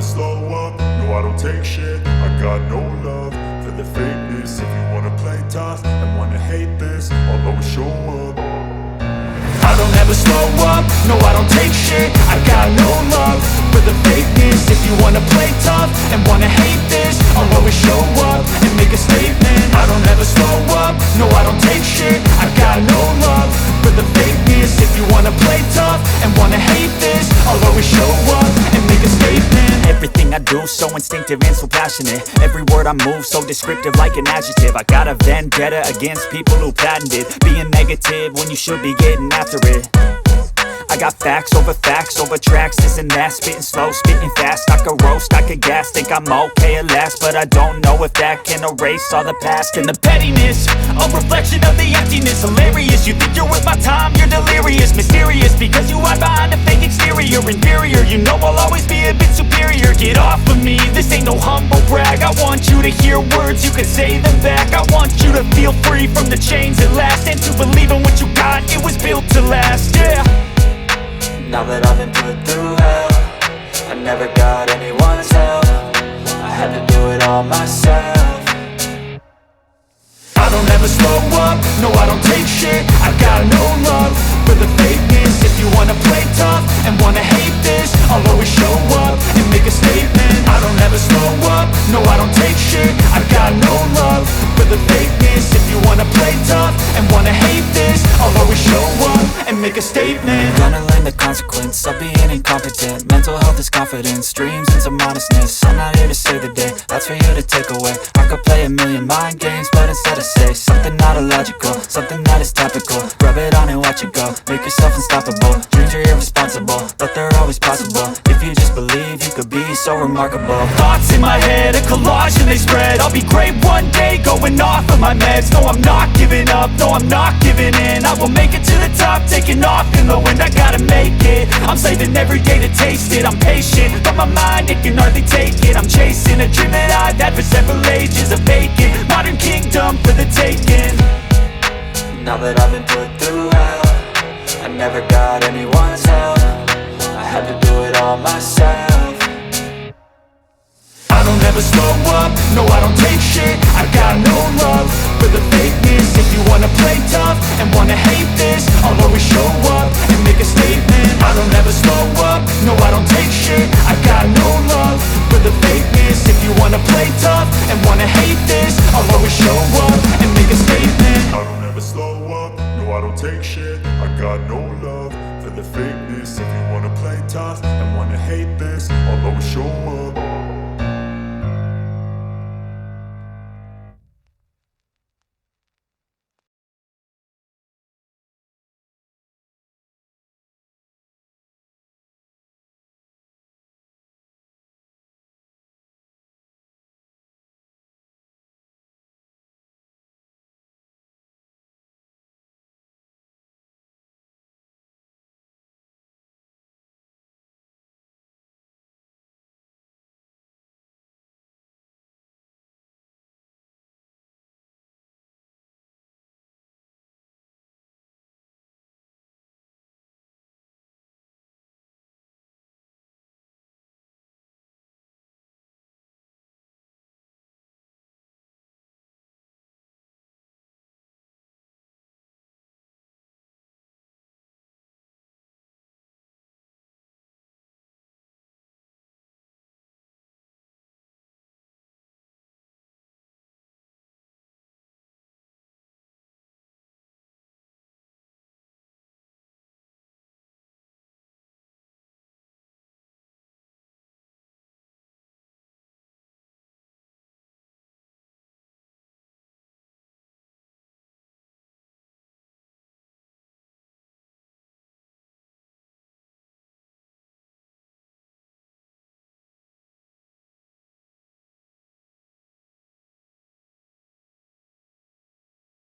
slow up, no I don't take shit. I got no love for the fakeness. If you wanna play tough and wanna hate this, I'll always show up. I don't ever slow up, no I don't take shit. I got no love for the fakeness. If you wanna play tough and wanna hate this, I'll always show up and make a statement. I don't ever slow up, no I don't take shit. I got no love for the fakeness. If you wanna play tough and wanna hate this, I'll always show up and make a statement. Everything I do so instinctive and so passionate. Every word I move so descriptive like an adjective. I got a vendetta against people who patented being negative when you should be getting after it. I got facts over tracks, this and that. Spitting slow, spitting fast, I could roast, I could gas. Think I'm okay at last, but I don't know if that can erase all the past. And the pettiness, a reflection of the emptiness. Hilarious, you think you're worth my time, you're delirious. Mysterious, because you hide behind a fake exterior. Inferior, you know I'll always be a bit superior. Get off of me, this ain't no humble brag. I want you to hear words, you can say them back. I want you to feel free from the chains at last, and to believe in what you got, it was built to last, yeah. Now that I've been put through hell, I never got anyone's help. I had to do it all myself. I don't ever slow up, no I don't take shit. I got no love for the fakeness. If you wanna play tough and wanna hate this, I'll always show up and make a statement. I don't ever slow up, no I don't take shit. I got no love for the fakeness. If you wanna play tough and wanna hate this, I'll always show up and make a statement. Gonna learn the consequence of being incompetent. Mental health is confidence, dreams and some honestness. I'm not here to save the day, that's for you to take away. I could play a million mind games, but instead I say something not illogical, something that is topical. Rub it on and watch it go, make yourself unstoppable. Dreams are irresponsible, but they're always possible. If you just believe, you could be so remarkable. Thoughts in my head, a collage and they spread. I'll be great one day, going off of my meds. No, I'm not giving up, no, I'm not giving in. I will make it to the top, taking off in the wind. I gotta make it, I'm saving every day to taste it. I'm patient, but my mind, it can hardly take it. I'm chasing a dream that I've had for several ages. A vacant, modern kingdom for the taking. Now that I've been put through hell, I never got anyone's help. I had to do it all myself. I don't ever slow up, no I don't take shit. I got no love for the fakeness. If you wanna play tough and wanna hate this, I'll always show up and make a statement. I don't ever slow up, no I don't take shit. I got no love for the fakeness. If you wanna play tough and wanna hate